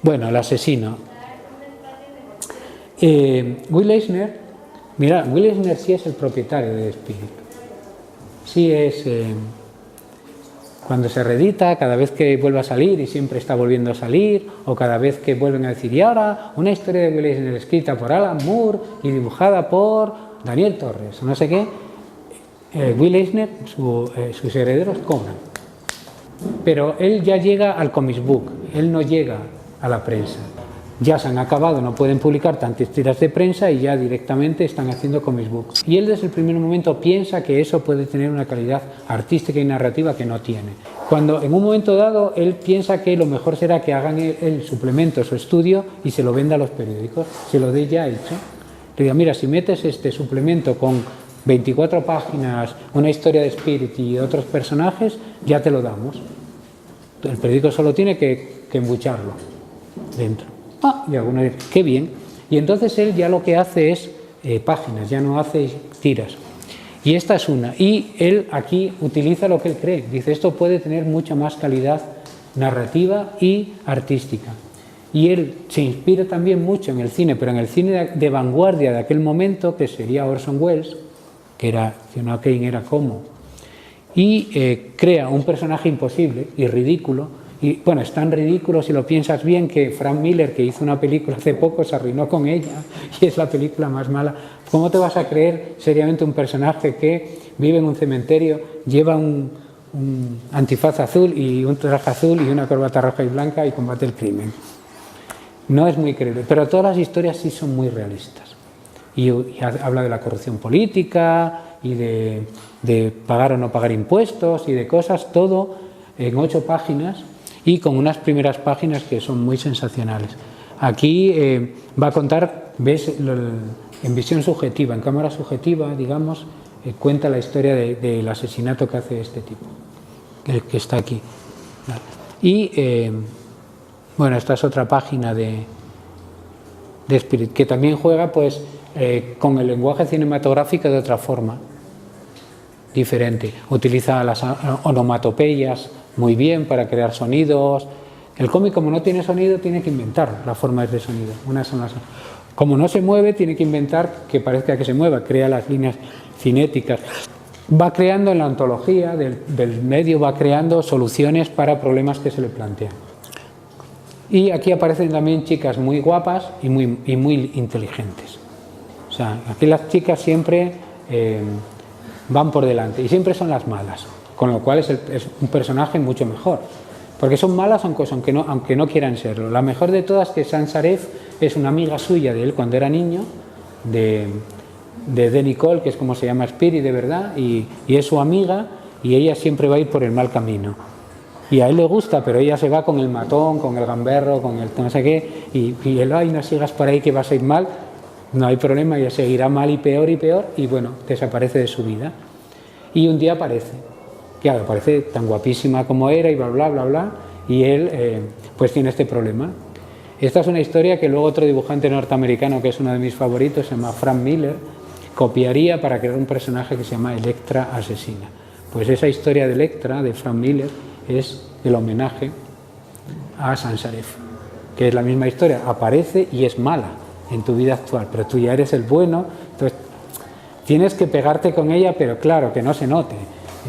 Bueno, el asesino. Will Eisner, mira, Will Eisner sí es el propietario de Spirit. Sí es, cuando se reedita, cada vez que vuelve a salir, y siempre está volviendo a salir, o cada vez que vuelven a decir, y ahora una historia de Will Eisner escrita por Alan Moore y dibujada por Daniel Torres, no sé qué, Will Eisner, sus herederos cobran. Pero él ya llega al comic book, él no llega a la prensa. Ya se han acabado, no pueden publicar tantas tiras de prensa y ya directamente están haciendo comic books. Y él desde el primer momento piensa que eso puede tener una calidad artística y narrativa que no tiene. Cuando en un momento dado él piensa que lo mejor será que hagan el suplemento, su estudio, y se lo venda a los periódicos, se lo dé ya hecho. Le diga, mira, si metes este suplemento con 24 páginas, una historia de Spirit y otros personajes, ya te lo damos. El periódico solo tiene que embucharlo dentro. Y algunos dicen, qué bien. Y entonces él ya lo que hace es páginas, ya no hace tiras. Y esta es una. Y él aquí utiliza lo que él cree. Dice, esto puede tener mucha más calidad narrativa y artística. Y él se inspira también mucho en el cine, pero en el cine de vanguardia de aquel momento, que sería Orson Welles, que era, Ciudadano Kane era como, y crea un personaje imposible y ridículo. Y bueno, es tan ridículo si lo piensas bien que Frank Miller, que hizo una película hace poco, se arruinó con ella y es la película más mala. ¿Cómo te vas a creer seriamente un personaje que vive en un cementerio, lleva un antifaz azul y un traje azul y una corbata roja y blanca y combate el crimen? No es muy creíble, pero todas las historias sí son muy realistas. Y habla de la corrupción política y de pagar o no pagar impuestos y de cosas, todo en 8 páginas. Y con unas primeras páginas que son muy sensacionales. Aquí va a contar, ves, en visión subjetiva, en cámara subjetiva, digamos, cuenta la historia del asesinato que hace este tipo, que está aquí. Y, bueno, esta es otra página de Spirit, que también juega, pues, con el lenguaje cinematográfico de otra forma, diferente. Utiliza las onomatopeyas muy bien para crear sonidos. El cómic, como no tiene sonido, tiene que inventar las formas de sonido. Unas son las... Como no se mueve, tiene que inventar que parezca que se mueva, crea las líneas cinéticas. Va creando en la ontología del medio, va creando soluciones para problemas que se le plantean. Y aquí aparecen también chicas muy guapas y muy inteligentes. O sea, aquí las chicas siempre van por delante y siempre son las malas. Con lo cual es un personaje mucho mejor, porque son malas aunque no quieran serlo. La mejor de todas, que Sans Serif, es una amiga suya de él cuando era niño, de Nicole, que es como se llama Spirit de verdad, y es su amiga, y ella siempre va a ir por el mal camino. Y a él le gusta, pero ella se va con el matón, con el gamberro, con el no sé qué, y él, ay, no sigas por ahí que vas a ir mal. No hay problema, ella seguirá mal y peor, y bueno, desaparece de su vida. Y un día aparece. Claro, parece tan guapísima como era y bla, bla, bla, bla, y él pues tiene este problema. Esta es una historia que luego otro dibujante norteamericano, que es uno de mis favoritos, se llama Frank Miller, copiaría para crear un personaje que se llama Electra Asesina. Pues esa historia de Electra, de Frank Miller, es el homenaje a Sans Serif, que es la misma historia, aparece y es mala en tu vida actual, pero tú ya eres el bueno, entonces tienes que pegarte con ella, pero claro, que no se note.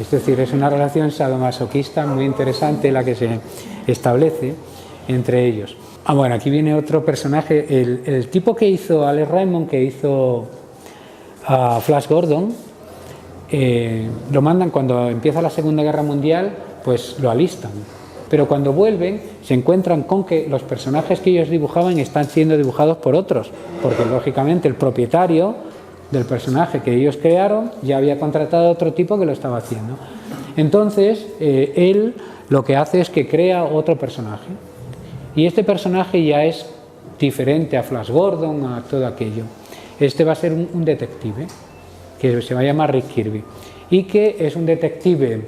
Es decir, es una relación sadomasoquista muy interesante la que se establece entre ellos. Bueno, aquí viene otro personaje, el tipo que hizo Alex Raymond, que hizo a Flash Gordon, lo mandan cuando empieza la Segunda Guerra Mundial, pues lo alistan. Pero cuando vuelven se encuentran con que los personajes que ellos dibujaban están siendo dibujados por otros, porque lógicamente el propietario del personaje que ellos crearon ya había contratado a otro tipo que lo estaba haciendo. Entonces él lo que hace es que crea otro personaje, y este personaje ya es diferente a Flash Gordon, a todo aquello. Este va a ser un detective que se va a llamar Rick Kirby, y que es un detective.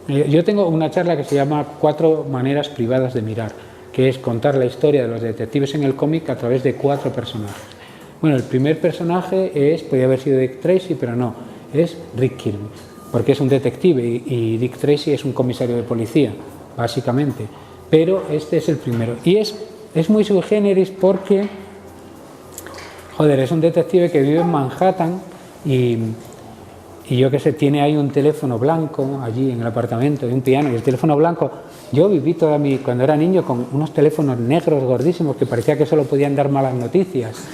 Yo tengo una charla que se llama 4 maneras privadas de mirar, que es contar la historia de los detectives en el cómic a través de 4 personajes. Bueno, el primer personaje podría haber sido Dick Tracy, pero no, es Rick Kirby, porque es un detective y Dick Tracy es un comisario de policía, básicamente. pero este es el primero. Y es muy sui generis porque, joder, es un detective que vive en Manhattan y yo qué sé, tiene ahí un teléfono blanco allí en el apartamento y un piano. Y el teléfono blanco, yo viví cuando era niño con unos teléfonos negros gordísimos que parecía que solo podían dar malas noticias.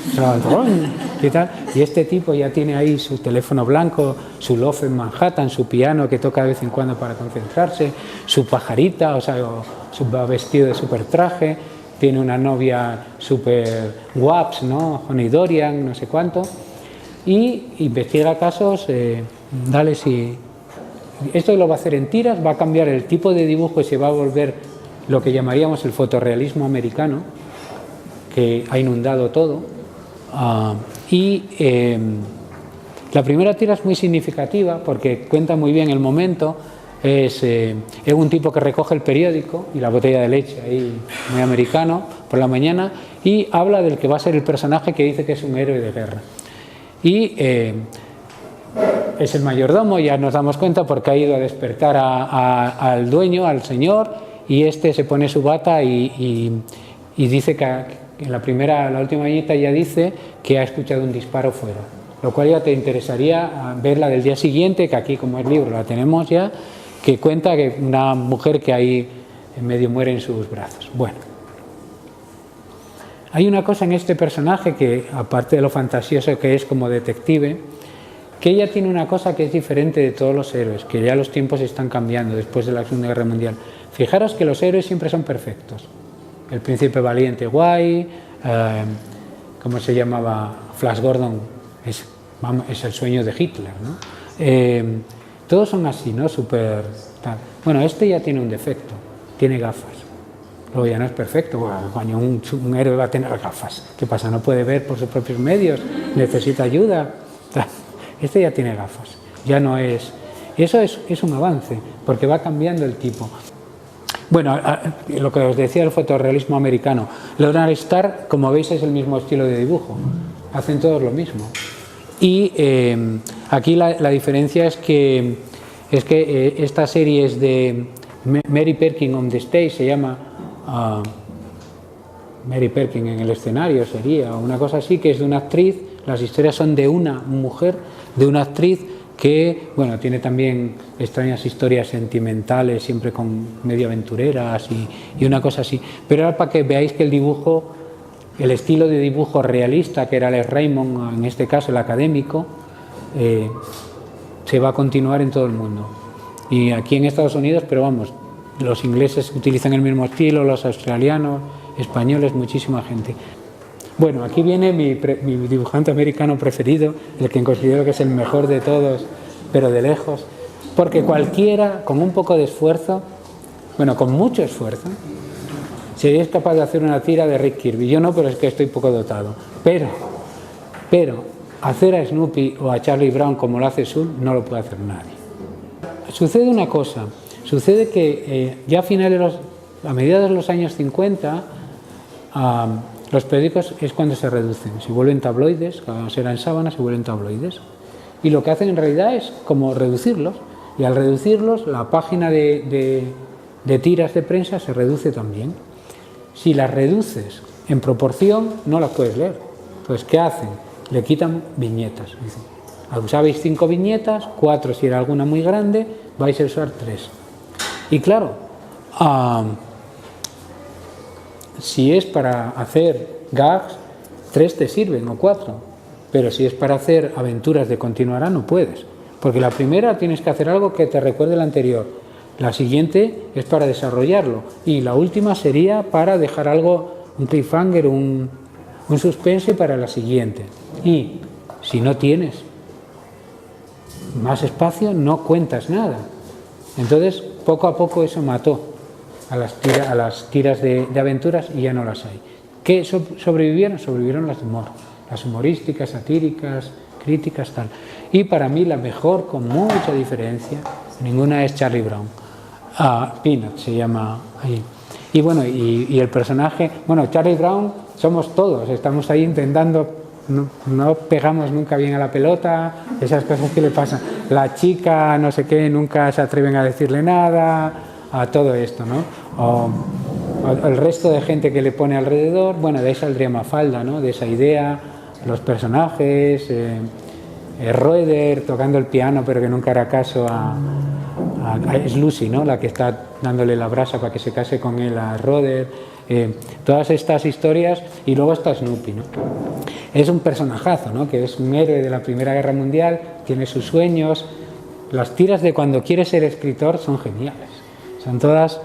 Y tal. Y este tipo ya tiene ahí su teléfono blanco, su loft en Manhattan, su piano que toca de vez en cuando para concentrarse, su pajarita, va vestido de súper traje, tiene una novia súper guaps, ¿no? Honey Dorian, no sé cuánto. Y investiga casos, dale si... Esto lo va a hacer en tiras, va a cambiar el tipo de dibujo y se va a volver lo que llamaríamos el fotorrealismo americano, que ha inundado todo. La primera tira es muy significativa porque cuenta muy bien el momento. Es un tipo que recoge el periódico y la botella de leche, ahí muy americano, por la mañana, y habla del que va a ser el personaje que dice que es un héroe de guerra. Y es el mayordomo, ya nos damos cuenta porque ha ido a despertar al dueño, al señor, y este se pone su bata y dice que en la última viñeta ya dice que ha escuchado un disparo fuera, lo cual ya te interesaría ver la del día siguiente, que aquí como es libro la tenemos ya, que cuenta que una mujer que ahí medio muere en sus brazos. Bueno, hay una cosa en este personaje que, aparte de lo fantasioso que es como detective, que ella tiene una cosa que es diferente de todos los héroes, que ya los tiempos están cambiando después de la Segunda Guerra Mundial. Fijaros que los héroes siempre son perfectos. El príncipe valiente guay, ¿cómo se llamaba? Flash Gordon, es el sueño de Hitler, ¿no? Todos son así, ¿no? Súper tal. Bueno, este ya tiene un defecto, tiene gafas. Luego ya no es perfecto, bueno, un héroe va a tener gafas. ¿Qué pasa? ¿No puede ver por sus propios medios? ¿Necesita ayuda? Este ya tiene gafas, ya no es... Eso es un avance, porque va cambiando el tipo. Bueno, lo que os decía del fotorrealismo americano, Leonard Starr, como veis, es el mismo estilo de dibujo, hacen todos lo mismo. Y aquí la diferencia es que esta serie es de Mary Perkin on the Stage, se llama Mary Perkin en el escenario, sería una cosa así, que es de una actriz. Las historias son de una mujer, de una actriz que, bueno, tiene también extrañas historias sentimentales, siempre con medio aventureras y una cosa así. Pero ahora para que veáis que el dibujo, el estilo de dibujo realista, que era Alex Raymond, en este caso el académico, se va a continuar en todo el mundo. Y aquí en Estados Unidos, pero vamos, los ingleses utilizan el mismo estilo, los australianos, españoles, muchísima gente. Bueno, aquí viene mi dibujante americano preferido, el que considero que es el mejor de todos, pero de lejos, porque cualquiera con un poco de esfuerzo, bueno, con mucho esfuerzo, sería capaz de hacer una tira de Rick Kirby. Yo no, pero es que estoy poco dotado. Pero hacer a Snoopy o a Charlie Brown como lo hace Sul, no lo puede hacer nadie. Sucede una cosa, sucede que ya a mediados de los años 50, los periódicos es cuando se reducen, se vuelven tabloides, cuando eran sábanas se vuelven tabloides. Y lo que hacen en realidad es como reducirlos, y al reducirlos la página de tiras de prensa se reduce también. Si las reduces en proporción no las puedes leer. Entonces, ¿qué hacen? Le quitan viñetas. Dicen, usabais 5 viñetas, 4 si era alguna muy grande, vais a usar 3. Y claro, si es para hacer gags, 3 te sirven o 4, pero si es para hacer aventuras de continuará no puedes, porque la primera tienes que hacer algo que te recuerde la anterior, la siguiente es para desarrollarlo y la última sería para dejar algo, un cliffhanger, un suspense para la siguiente. Y si no tienes más espacio no cuentas nada. Entonces poco a poco eso mató a las tiras de aventuras y ya no las hay. ¿Qué sobrevivieron? Sobrevivieron las de humor, las humorísticas, satíricas, críticas, tal. Y para mí la mejor, con mucha diferencia, ninguna es Charlie Brown. Peanut se llama ahí. Y bueno, y el personaje, bueno, Charlie Brown somos todos, estamos ahí intentando, no pegamos nunca bien a la pelota, esas cosas que le pasan. La chica, no sé qué, nunca se atreven a decirle nada, a todo esto, ¿no? el resto de gente que le pone alrededor, bueno, de ahí saldría Mafalda, ¿no? De esa idea, los personajes, Roeder tocando el piano pero que nunca hará caso es Lucy, ¿no? La que está dándole la brasa para que se case con él a Roeder, todas estas historias, y luego está Snoopy, ¿no? Es un personajazo, ¿no? Que es un héroe de la Primera Guerra Mundial, tiene sus sueños. Las tiras de cuando quiere ser escritor son geniales, son todas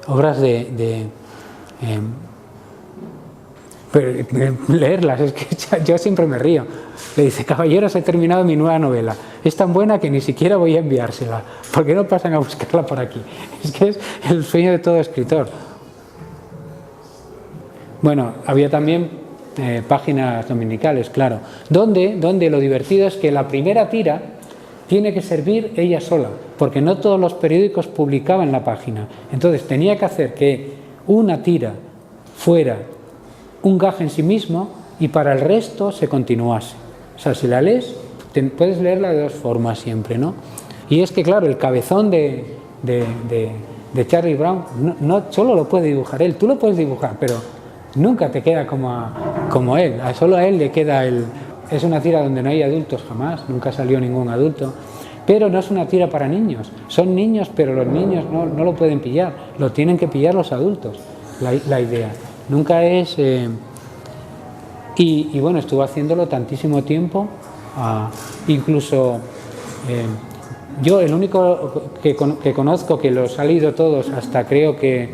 obras leerlas, es que yo siempre me río. Le dice: caballeros, he terminado mi nueva novela, es tan buena que ni siquiera voy a enviársela, ¿por qué no pasan a buscarla por aquí? Es que es el sueño de todo escritor. Bueno, había también páginas dominicales, claro, donde lo divertido es que la primera tira tiene que servir ella sola, porque no todos los periódicos publicaban la página, entonces tenía que hacer que una tira fuera un gag en sí mismo y para el resto se continuase. O sea, si la lees, puedes leerla de dos formas siempre, ¿no? Y es que, claro, el cabezón de Charlie Brown no solo lo puede dibujar él, tú lo puedes dibujar, pero nunca te queda como él, solo a él le queda el... Es una tira donde no hay adultos jamás, nunca salió ningún adulto, pero no es una tira para niños, son niños, pero los niños no lo pueden pillar, lo tienen que pillar los adultos, la idea. Nunca es... Y bueno, estuvo haciéndolo tantísimo tiempo, incluso yo el único que conozco que los ha leído todos hasta creo que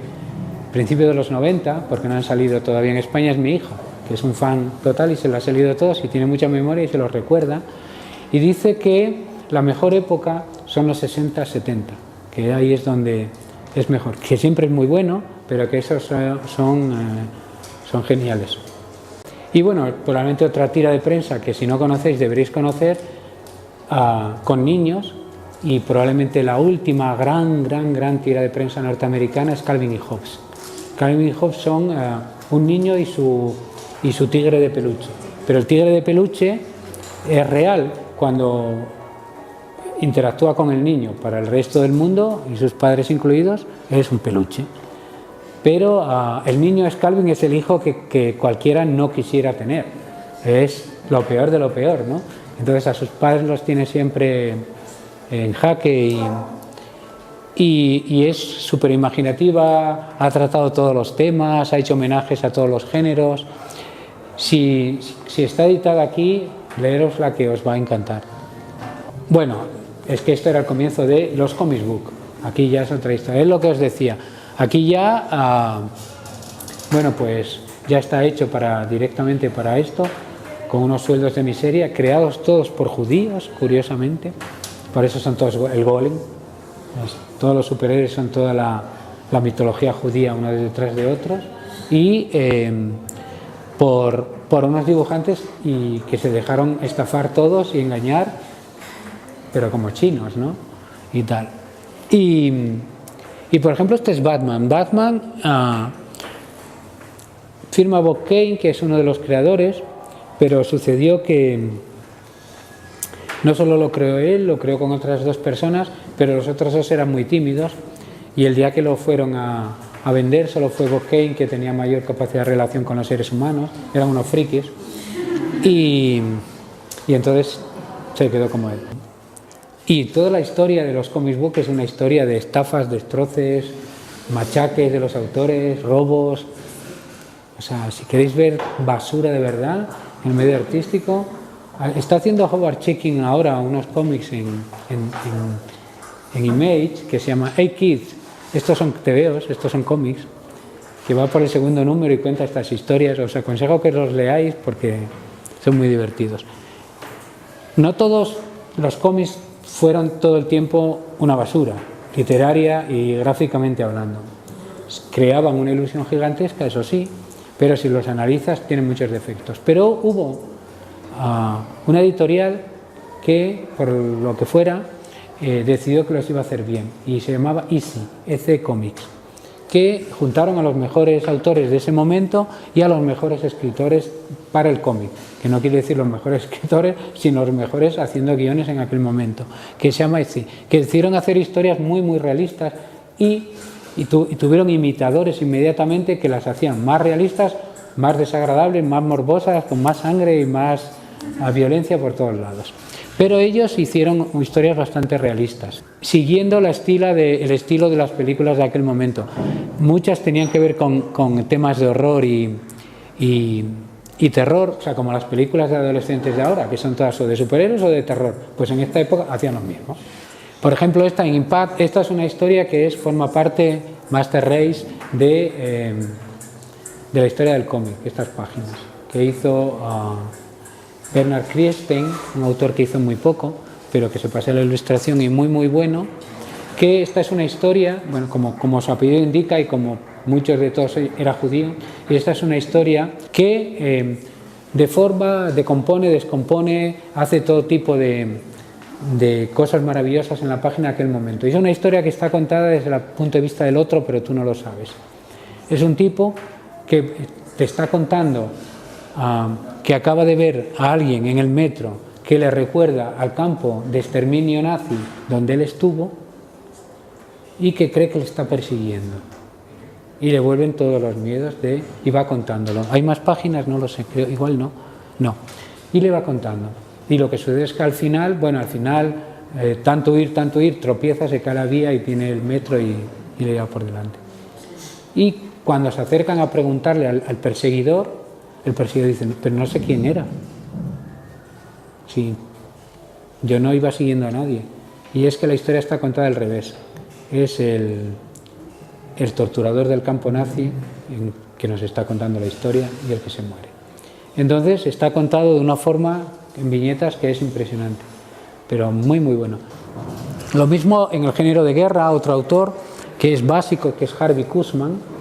principios de los 90, porque no han salido todavía en España, es mi hijo, que es un fan total y se los ha leído todos y tiene mucha memoria y se los recuerda, y dice que la mejor época son los 60-70, que ahí es donde es mejor, que siempre es muy bueno, pero que esos son geniales. Y bueno, probablemente otra tira de prensa que si no conocéis deberéis conocer, con niños, y probablemente la última gran tira de prensa norteamericana es Calvin y Hobbes. Calvin y Hobbes son un niño y su tigre de peluche, pero el tigre de peluche es real cuando interactúa con el niño. Para el resto del mundo, y sus padres incluidos, es un peluche. Pero el niño es Calvin, es el hijo que cualquiera no quisiera tener. Es lo peor de lo peor, ¿no? Entonces a sus padres los tiene siempre en jaque y es súper imaginativa, ha tratado todos los temas, ha hecho homenajes a todos los géneros. Si está editada aquí, leeros la que os va a encantar. Bueno, es que esto era el comienzo de los comic book. Aquí ya es otra historia, es lo que os decía. Aquí ya, bueno, pues ya está hecho directamente para esto, con unos sueldos de miseria, creados todos por judíos, curiosamente. Por eso son todos el golem. Todos los superhéroes son toda la mitología judía, uno detrás de otros. Y por unos dibujantes y que se dejaron estafar todos y engañar, pero como chinos, ¿no? Y tal. Y por ejemplo, este es Batman. Batman firma Bob Kane, que es uno de los creadores, pero sucedió que no solo lo creó él, lo creó con otras dos personas, pero los otros dos eran muy tímidos y el día que lo fueron a vender solo fue Bob Kane, que tenía mayor capacidad de relación con los seres humanos, eran unos frikis, y entonces se quedó como él. Y toda la historia de los comic book es una historia de estafas, destroces, machaques de los autores, robos. O sea, si queréis ver basura de verdad en el medio artístico, está haciendo Howard Chaykin ahora unos cómics en Image que se llama Hey Kids. Estos son TVOs, estos son cómics, que va por el segundo número y cuenta estas historias. Os aconsejo que los leáis porque son muy divertidos. No todos los cómics fueron todo el tiempo una basura, literaria y gráficamente hablando. Creaban una ilusión gigantesca, eso sí, pero si los analizas tienen muchos defectos. Pero hubo una editorial que, por lo que fuera, decidió que los iba a hacer bien y se llamaba EC Comics, que juntaron a los mejores autores de ese momento y a los mejores escritores para el cómic, que no quiere decir los mejores escritores, sino los mejores haciendo guiones en aquel momento, que se llama EC, que decidieron hacer historias muy realistas y y tuvieron imitadores inmediatamente que las hacían más realistas, más desagradables, más morbosas, con más sangre y más violencia por todos lados. Pero ellos hicieron historias bastante realistas, siguiendo el estilo de las películas de aquel momento. Muchas tenían que ver con temas de horror y terror, o sea, como las películas de adolescentes de ahora, que son todas o de superhéroes o de terror. Pues en esta época hacían lo mismo. Por ejemplo, esta en Impact, esta es una historia que forma parte, Master Race, de la historia del cómic, estas páginas, que hizo Bernard Kriestein, un autor que hizo muy poco, pero que se pasó a la ilustración y muy muy bueno, que esta es una historia, bueno, como su apellido indica y como muchos de todos era judío, y esta es una historia que deforma, decompone, descompone, hace todo tipo de cosas maravillosas en la página de aquel momento. Y es una historia que está contada desde el punto de vista del otro, pero tú no lo sabes. Es un tipo que te está contando que acaba de ver a alguien en el metro que le recuerda al campo de exterminio nazi donde él estuvo y que cree que le está persiguiendo. Y le vuelven todos los miedos y va contándolo. ¿Hay más páginas? No lo sé, creo, igual no. No. Y le va contando. Y lo que sucede es que al final, tanto huir, tropieza, se cae a la vía y tiene el metro y le lleva por delante. Y cuando se acercan a preguntarle al perseguidor, el perseguidor dice, pero no sé quién era. Sí, yo no iba siguiendo a nadie. Y es que la historia está contada al revés. Es el torturador del campo nazi que nos está contando la historia y el que se muere. Entonces está contado de una forma en viñetas que es impresionante, pero muy muy bueno. Lo mismo en el género de guerra, otro autor que es básico, que es Harvey Kurtzman,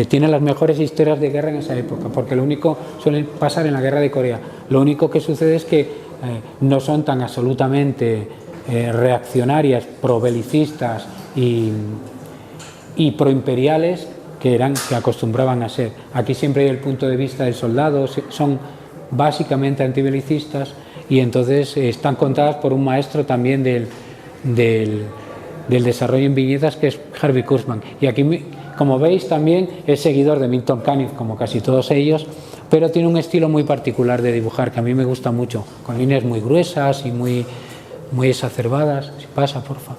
tiene las mejores historias de guerra en esa época, porque lo único suele pasar en la guerra de Corea. Lo único que sucede es que no son tan absolutamente reaccionarias, probelicistas y proimperiales que acostumbraban a ser. Aquí siempre hay el punto de vista del soldado, son básicamente antibelicistas y entonces están contadas por un maestro también del desarrollo en viñetas, que es Harvey Kurtzman. Y aquí, como veis, también es seguidor de Milton Caniff, como casi todos ellos, pero tiene un estilo muy particular de dibujar que a mí me gusta mucho, con líneas muy gruesas y muy exacerbadas. Si pasa, porfa.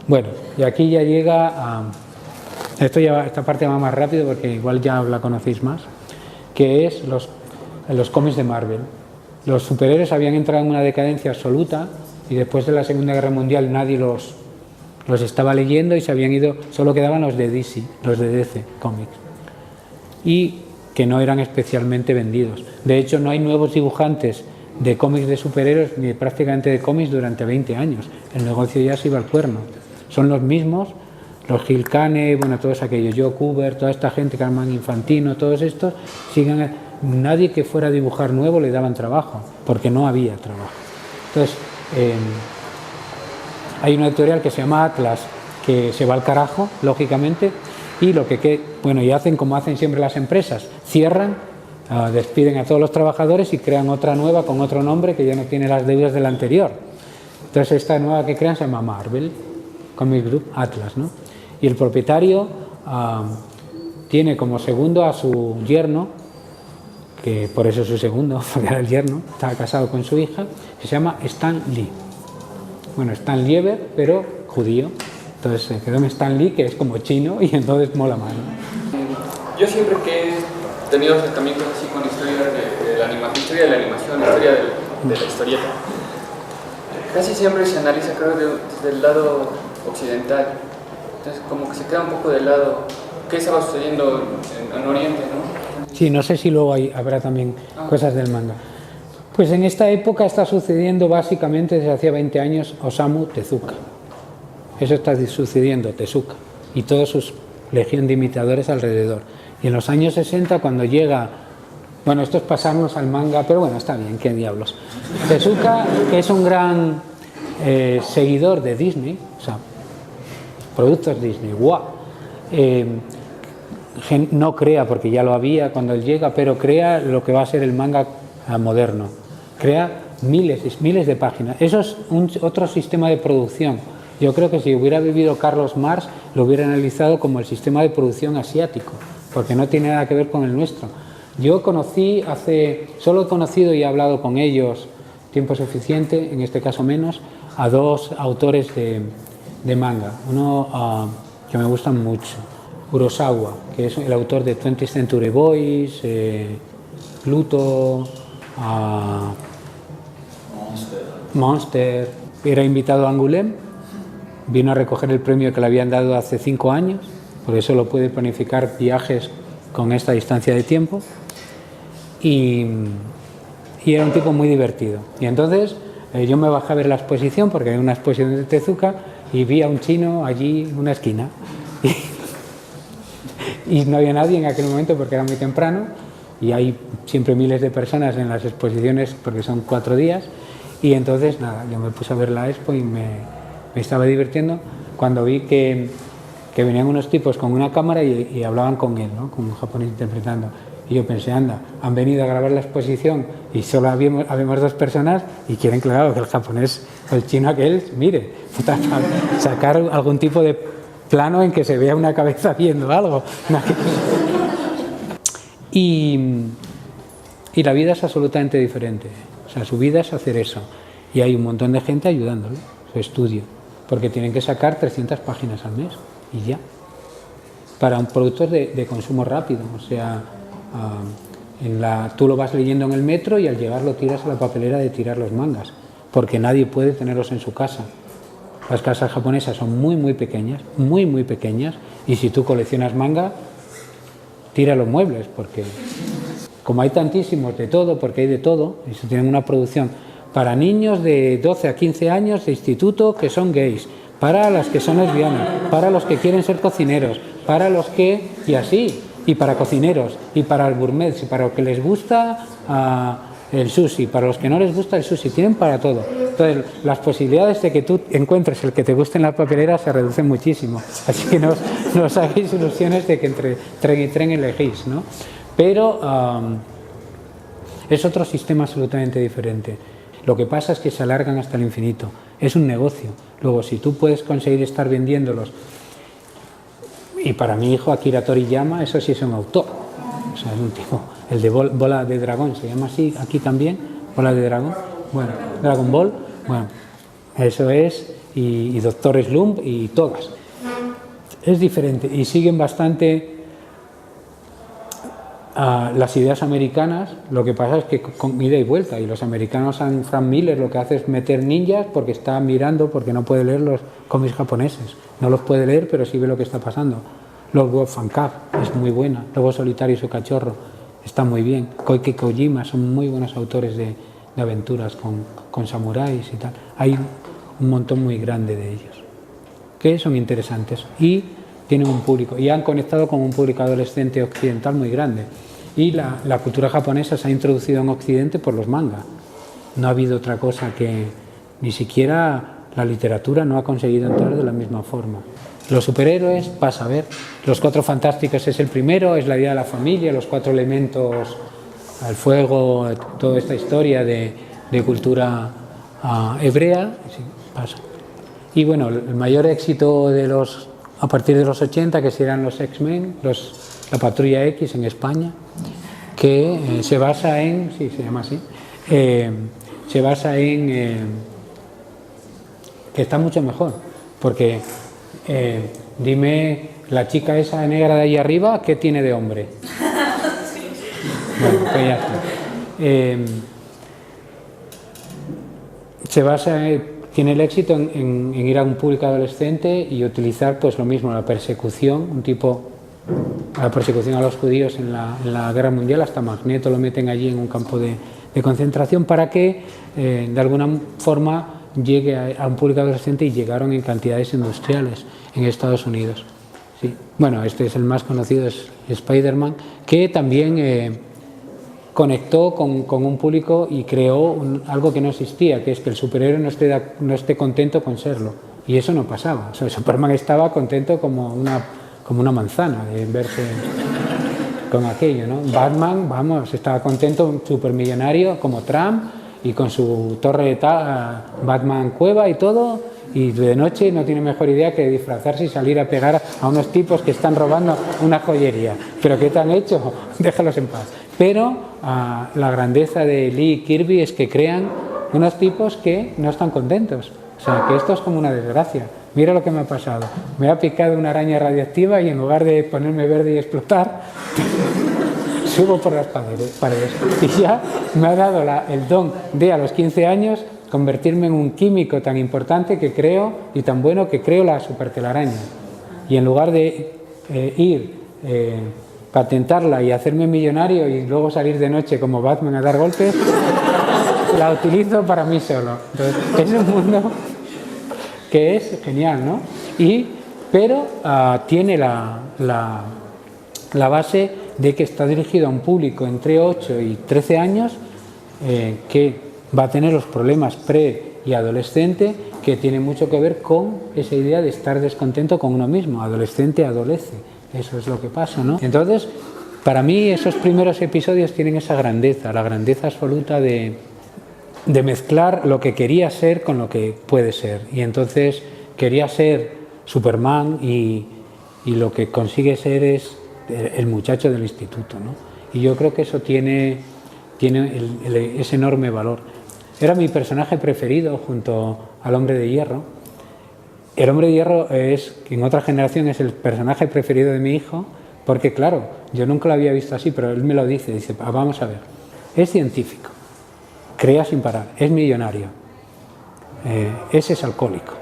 Bueno, y aquí ya llega a... esta parte va más rápido porque igual ya la conocéis más, que es los cómics de Marvel. Los superhéroes habían entrado en una decadencia absoluta y después de la Segunda Guerra Mundial nadie los estaba leyendo y se habían ido, solo quedaban los de DC, los de DC Comics, y que no eran especialmente vendidos. De hecho, no hay nuevos dibujantes de cómics de superhéroes ni prácticamente de cómics durante 20 años. El negocio ya se iba al cuerno. Son los mismos, los Gil Kane, todos aquellos, Joe Kubert, toda esta gente, Carmine Infantino, todos estos, nadie que fuera a dibujar nuevo le daban trabajo, porque no había trabajo. Entonces, hay una editorial que se llama Atlas, que se va al carajo, lógicamente, y y hacen como hacen siempre las empresas, cierran, despiden a todos los trabajadores y crean otra nueva con otro nombre que ya no tiene las deudas de la anterior. Entonces esta nueva que crean se llama Marvel Comic Group Atlas, ¿no? Y el propietario tiene como segundo a su yerno, que por eso es su segundo, porque era el yerno, estaba casado con su hija, que se llama Stan Lee. Bueno, Stan Lieber, pero judío. Entonces se quedó en Stan Lee, que es como chino, y entonces mola más, ¿no? Yo siempre que he tenido acercamientos así con historia de la animación, historia de la historieta, casi siempre se analiza, creo, desde el lado occidental. Entonces como que se queda un poco de lado qué estaba sucediendo en Oriente, ¿no? Sí, no sé si luego habrá también cosas del manga. Pues en esta época está sucediendo básicamente desde hacía 20 años Osamu Tezuka. Eso está sucediendo, Tezuka, y toda su legión de imitadores alrededor. Y en los años 60, cuando llega... esto es pasarnos al manga, pero está bien, qué diablos. Tezuka, que es un gran seguidor de Disney, o sea, productos Disney, ¡guau! No crea, porque ya lo había cuando él llega, pero crea lo que va a ser el manga moderno. Crea miles de páginas. Eso es otro sistema de producción. Yo creo que si hubiera vivido Carlos Marx, lo hubiera analizado como el sistema de producción asiático, porque no tiene nada que ver con el nuestro. Yo conocí solo he conocido y he hablado con ellos tiempo suficiente, en este caso menos, a dos autores de manga. Uno que me gustan mucho, Kurosawa, que es el autor de 20th Century Boys, Pluto, Monster. Era invitado a Angoulême, vino a recoger el premio que le habían dado hace 5 años, por eso lo puede planificar viajes con esta distancia de tiempo, y era un tipo muy divertido. Y entonces yo me bajé a ver la exposición, porque hay una exposición de Tezuka, y vi a un chino allí en una esquina. Y no había nadie en aquel momento porque era muy temprano, y hay siempre miles de personas en las exposiciones porque son 4 días, y entonces nada, yo me puse a ver la expo y me estaba divirtiendo cuando vi que venían unos tipos con una cámara y hablaban con él, ¿no? Con un japonés interpretando. Y yo pensé, anda, han venido a grabar la exposición y solo habíamos 2 personas y quieren, claro, que el japonés, el chino aquel, mire, sacar algún tipo de plano en que se vea una cabeza haciendo algo. Y la vida es absolutamente diferente. O sea, su vida es hacer eso. Y hay un montón de gente ayudándole, su estudio, porque tienen que sacar 300 páginas al mes y ya. Para un producto de consumo rápido, o sea, tú lo vas leyendo en el metro y al llegar lo tiras a la papelera de tirar los mangas, porque nadie puede tenerlos en su casa. Las casas japonesas son muy pequeñas, muy pequeñas, y si tú coleccionas manga, tira los muebles, porque como hay tantísimos de todo, porque hay de todo, y se tienen una producción para niños de 12 a 15 años de instituto que son gays, para las que son lesbianas, para los que quieren ser cocineros, para los que, y así, y para cocineros, y para el gourmet, y para los que les gusta el sushi, para los que no les gusta el sushi, tienen para todo. Entonces, las posibilidades de que tú encuentres el que te guste en la papelera se reducen muchísimo, así que no os hagáis ilusiones de que entre tren y tren elegís, ¿no? Pero es otro sistema absolutamente diferente. Lo que pasa es que se alargan hasta el infinito, es un negocio. Luego, si tú puedes conseguir estar vendiéndolos, y para mi hijo Akira Toriyama, eso sí es un autor, o sea, es un tipo, el de Bola de Dragón, se llama así aquí también, Bola de Dragón, bueno, Dragon Ball, bueno, eso es, y Doctor Slump y todas. Es diferente y siguen bastante las ideas americanas. Lo que pasa es que con ida y vuelta, y los americanos, Frank Miller lo que hace es meter ninjas porque está mirando, porque no puede leer los cómics japoneses, no los puede leer, pero sí ve lo que está pasando. Los Wolf Fan Cup es muy buena, Lobo Solitario y su cachorro está muy bien, Koike Kojima son muy buenos autores de aventuras con samuráis y tal. Hay un montón muy grande de ellos que son interesantes y tienen un público, y han conectado con un público adolescente occidental muy grande, y la cultura japonesa se ha introducido en Occidente por los manga. No ha habido otra cosa, que ni siquiera la literatura no ha conseguido entrar de la misma forma. Los superhéroes, pasa a ver, Los Cuatro Fantásticos es el primero, es la idea de la familia, los 4 elementos, el fuego, toda esta historia de cultura hebrea, sí, pasa. Y bueno, el mayor éxito a partir de los 80, que serán los X-Men, la Patrulla X en España, que se basa en, sí, se llama así, se basa en que está mucho mejor, porque dime, la chica esa negra de ahí arriba, ¿qué tiene de hombre? Bueno, pues ya está. Se basa tiene el éxito en ir a un público adolescente y utilizar pues lo mismo, la persecución, la persecución a los judíos en la Guerra Mundial, hasta Magneto lo meten allí en un campo de concentración para que de alguna forma llegue a un público adolescente, y llegaron en cantidades industriales en Estados Unidos. Sí. Bueno, este es el más conocido, es Spider-Man, que también conectó con un público y creó algo que no existía, que es que el superhéroe no esté contento con serlo, y eso no pasaba. O sea, Superman estaba contento como una manzana de verse con aquello, ¿no? Batman, vamos, estaba contento, supermillonario como Trump, y con su torre de Batman Cueva y todo, y de noche no tiene mejor idea que disfrazarse y salir a pegar a unos tipos que están robando una joyería. ¿Pero qué te han hecho? Déjalos en paz. Pero la grandeza de Lee y Kirby es que crean unos tipos que no están contentos. O sea, que esto es como una desgracia. Mira lo que me ha pasado. Me ha picado una araña radiactiva y en lugar de ponerme verde y explotar, subo por las paredes. Y ya me ha dado el don de, a los 15 años, convertirme en un químico tan importante que creo, y tan bueno que creo la supertelaraña. Y en lugar de patentarla y hacerme millonario y luego salir de noche como Batman a dar golpes, la utilizo para mí solo. Entonces, es un mundo que es genial, ¿no? Pero tiene la base de que está dirigido a un público entre 8 y 13 años que va a tener los problemas pre y adolescente, que tiene mucho que ver con esa idea de estar descontento con uno mismo. Adolescente adolece, eso es lo que pasa, ¿no? Entonces, para mí esos primeros episodios tienen esa grandeza, la grandeza absoluta de mezclar lo que quería ser con lo que puede ser. Y entonces quería ser Superman y lo que consigue ser es el muchacho del instituto, ¿no? Y yo creo que eso tiene ese enorme valor. Era mi personaje preferido junto al Hombre de Hierro. El Hombre de Hierro en otra generación es el personaje preferido de mi hijo, porque claro, yo nunca lo había visto así, pero él me lo dice, vamos a ver, es científico, crea sin parar, es millonario, es alcohólico,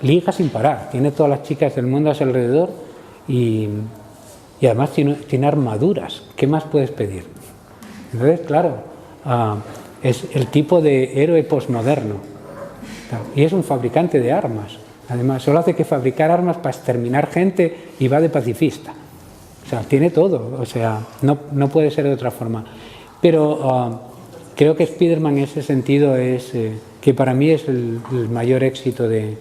liga sin parar, tiene todas las chicas del mundo a su alrededor y además tiene armaduras. ¿Qué más puedes pedir? Entonces, claro, es el tipo de héroe posmoderno y es un fabricante de armas. Además, solo hace que fabricar armas para exterminar gente y va de pacifista. O sea, tiene todo. O sea, no puede ser de otra forma. Pero creo que Spider-Man en ese sentido es que para mí es el mayor éxito de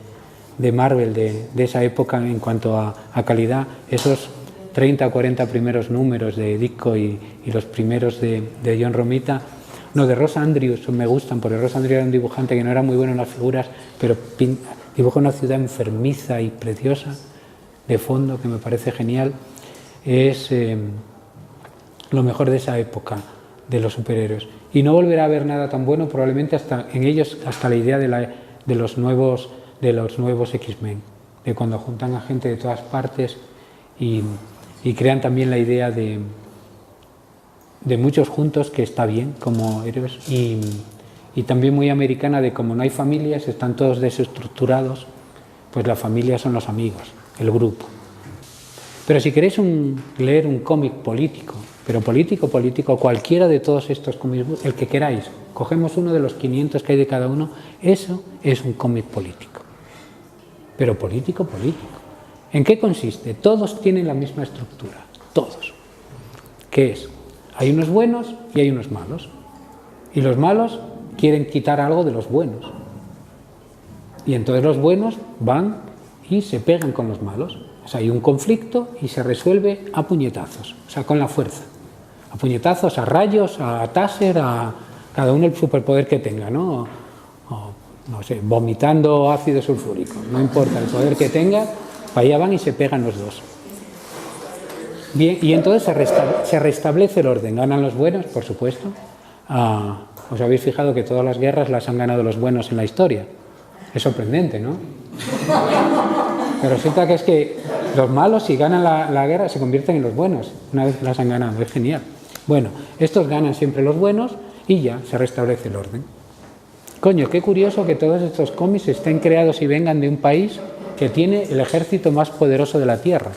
Marvel de esa época en cuanto a calidad. Esos 30 o 40 primeros números de Ditko y los primeros de John Romita. No, de Ross Andrews me gustan, porque Ross Andrews era un dibujante que no era muy bueno en las figuras, pero dibuja una ciudad enfermiza y preciosa de fondo, que me parece genial. Es lo mejor de esa época de los superhéroes. Y no volverá a haber nada tan bueno, probablemente hasta la idea de los nuevos X-Men, de cuando juntan a gente de todas partes y crean también la idea de muchos juntos, que está bien como héroes, y también muy americana, de como no hay familias, están todos desestructurados, pues la familia son los amigos, el grupo. Pero si queréis leer un cómic político, pero político, cualquiera de todos estos cómics, el que queráis, cogemos uno de los 500 que hay de cada uno, eso es un cómic político. Pero político. ¿En qué consiste? Todos tienen la misma estructura, todos. ¿Qué es? Hay unos buenos y hay unos malos. Y los malos quieren quitar algo de los buenos. Y entonces los buenos van y se pegan con los malos. O sea, hay un conflicto y se resuelve a puñetazos, o sea, con la fuerza. A puñetazos, a rayos, a taser, a cada uno el superpoder que tenga, ¿no? No sé, vomitando ácido sulfúrico. No importa el poder que tenga, para allá van y se pegan los dos. Bien, y entonces se restablece el orden. Ganan los buenos, por supuesto. Os habéis fijado que todas las guerras las han ganado los buenos en la historia. Es sorprendente, ¿no? Pero resulta que es que los malos, si ganan la guerra, se convierten en los buenos una vez que las han ganado. Es genial. Bueno, estos ganan siempre los buenos y ya se restablece el orden. Coño, qué curioso que todos estos cómics estén creados y vengan de un país que tiene el ejército más poderoso de la Tierra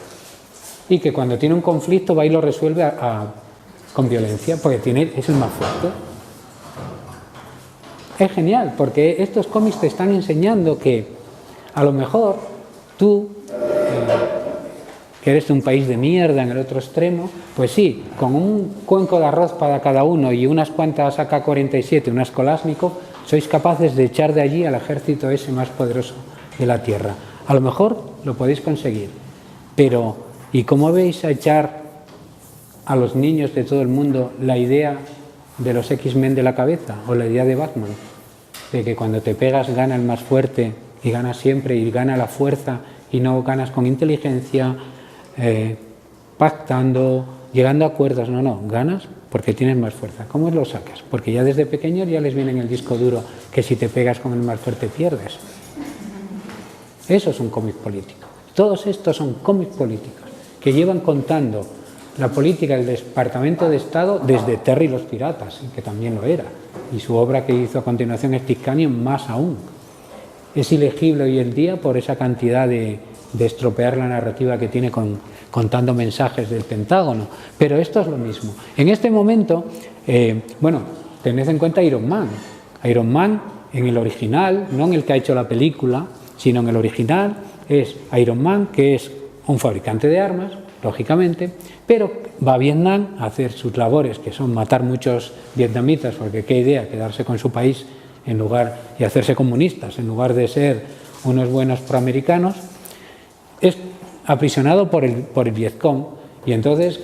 y que cuando tiene un conflicto va y lo resuelve con violencia, porque es el más fuerte. Es genial, porque estos cómics te están enseñando que a lo mejor tú, que eres de un país de mierda en el otro extremo, pues sí, con un cuenco de arroz para cada uno y unas cuantas AK-47, unas Kalashnikov, sois capaces de echar de allí al ejército ese más poderoso de la Tierra. A lo mejor lo podéis conseguir, pero ¿y cómo vais a echar a los niños de todo el mundo la idea de los X-Men de la cabeza o la idea de Batman? de que cuando te pegas gana el más fuerte y gana siempre y gana la fuerza y no ganas con inteligencia, pactando, llegando a acuerdos, no, ganas porque tienes más fuerza. ¿Cómo lo sacas? Porque ya desde pequeños ya les viene en el disco duro que si te pegas con el más fuerte pierdes. Eso es un cómic político. Todos estos son cómics políticos que llevan contando la política del Departamento de Estado desde Terry y los piratas, que también lo era, y su obra que hizo a continuación es Titanium más aún. Es ilegible hoy en día por esa cantidad de estropear la narrativa que tiene contando mensajes del Pentágono, pero esto es lo mismo. En este momento, tened en cuenta Iron Man. Iron Man en el original, no en el que ha hecho la película, sino en el original es Iron Man, que es un fabricante de armas, lógicamente, pero va a Vietnam a hacer sus labores, que son matar muchos vietnamitas, porque qué idea quedarse con su país y hacerse comunistas en lugar de ser unos buenos proamericanos. Es aprisionado por el Vietcong y entonces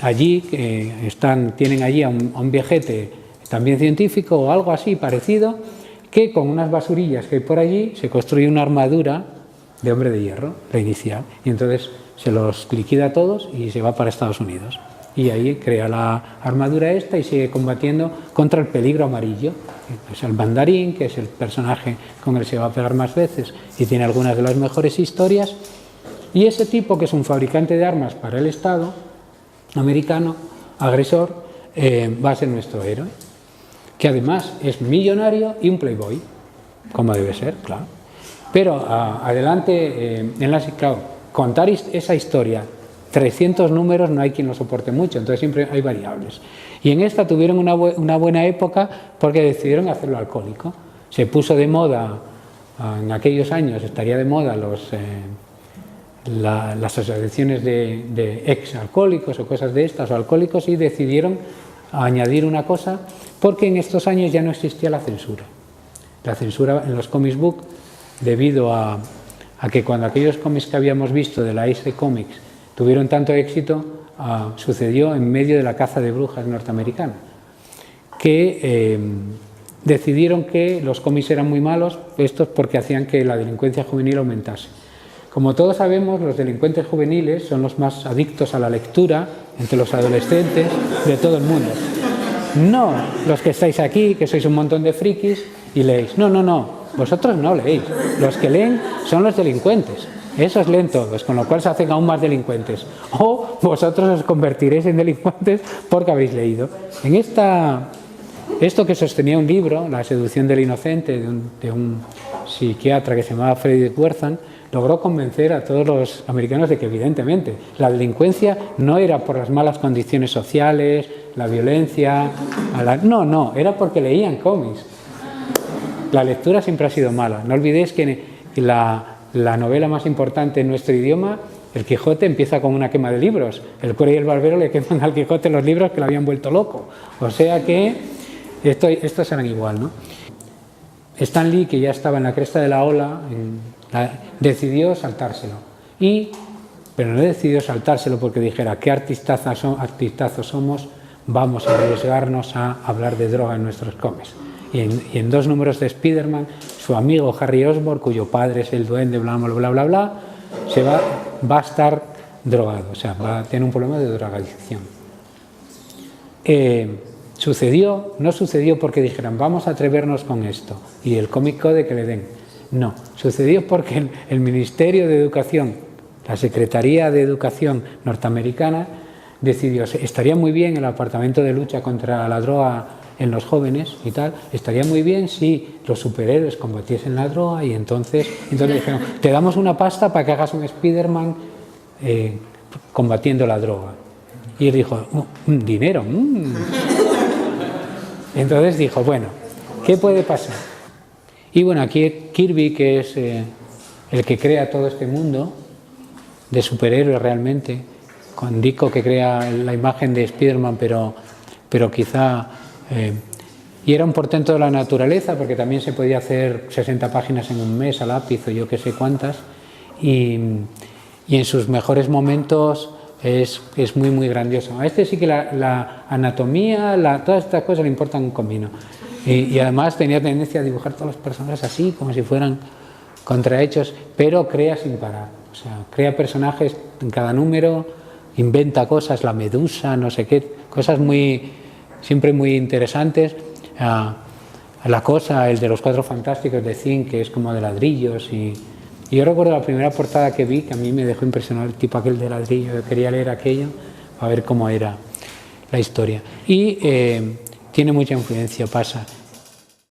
allí tienen allí a un viejete también científico o algo así parecido, que con unas basurillas que hay por allí se construye una armadura de hombre de hierro, la inicial, y entonces se los liquida a todos y se va para Estados Unidos. Y ahí crea la armadura esta y sigue combatiendo contra el peligro amarillo. Es el mandarín, que es el personaje con el que se va a pegar más veces y tiene algunas de las mejores historias. Y ese tipo, que es un fabricante de armas para el Estado americano, agresor, va a ser nuestro héroe, que además es millonario y un playboy, como debe ser, claro. Pero adelante, contar esa historia, 300 números, no hay quien lo soporte mucho, entonces siempre hay variables. Y en esta tuvieron una buena época porque decidieron hacerlo alcohólico. Se puso de moda, en aquellos años estaría de moda las asociaciones de ex-alcohólicos o cosas de estas, o alcohólicos, y decidieron añadir una cosa, porque en estos años ya no existía la censura. La censura en los comics book, debido a que cuando aquellos cómics que habíamos visto de la Ace Comics tuvieron tanto éxito, sucedió en medio de la caza de brujas norteamericana, que decidieron que los cómics eran muy malos, estos porque hacían que la delincuencia juvenil aumentase. Como todos sabemos, los delincuentes juveniles son los más adictos a la lectura entre los adolescentes de todo el mundo. No los que estáis aquí, que sois un montón de frikis y leéis. No, vosotros no leéis. Los que leen son los delincuentes. Esos leen todos, con lo cual se hacen aún más delincuentes. O vosotros os convertiréis en delincuentes porque habéis leído. En esto que sostenía un libro, La seducción del inocente, de un psiquiatra que se llamaba Frederick Wertham, logró convencer a todos los americanos de que evidentemente la delincuencia no era por las malas condiciones sociales, la violencia, no, era porque leían cómics. La lectura siempre ha sido mala. No olvidéis que la novela más importante en nuestro idioma, El Quijote, empieza con una quema de libros. El cura y el barbero le queman al Quijote los libros que lo habían vuelto loco. O sea que estos eran igual, ¿no? Stan Lee, que ya estaba en la cresta de la ola, decidió saltárselo. Pero no decidió saltárselo porque dijera, qué artistazos somos, vamos a arriesgarnos a hablar de droga en nuestros cómics. Y en 2 números de Spider-Man, su amigo Harry Osborn, cuyo padre es el duende, bla, bla, bla, bla, va a estar drogado, o sea, va a tener un problema de drogadicción. No sucedió porque dijeran, vamos a atrevernos con esto, y el Comic Code que le den. No, sucedió porque el Ministerio de Educación, la Secretaría de Educación norteamericana, decidió, estaría muy bien el Departamento de Lucha contra la Droga en los jóvenes y tal, estaría muy bien si los superhéroes combatiesen la droga, y entonces dijeron, te damos una pasta para que hagas un Spider-Man combatiendo la droga. Y él dijo, dinero. Entonces dijo, bueno, ¿qué puede pasar? Y bueno, aquí Kirby, que es el que crea todo este mundo de superhéroes realmente, con Ditko, que crea la imagen de Spider-Man, pero quizá... y era un portento de la naturaleza, porque también se podía hacer 60 páginas en un mes a lápiz o yo que sé cuántas, y en sus mejores momentos es muy, muy grandioso. A este sí que la anatomía, todas estas cosas le importan un comino. Y además tenía tendencia a dibujar todos los personajes así, como si fueran contrahechos, pero crea sin parar. O sea, crea personajes en cada número, inventa cosas, la medusa, no sé qué, cosas siempre muy interesantes. La cosa, el de los Cuatro Fantásticos de Zinc, que es como de ladrillos. Y yo recuerdo la primera portada que vi, que a mí me dejó impresionado, el tipo aquel de ladrillo. Yo quería leer aquello para ver cómo era la historia. Y tiene mucha influencia, pasa.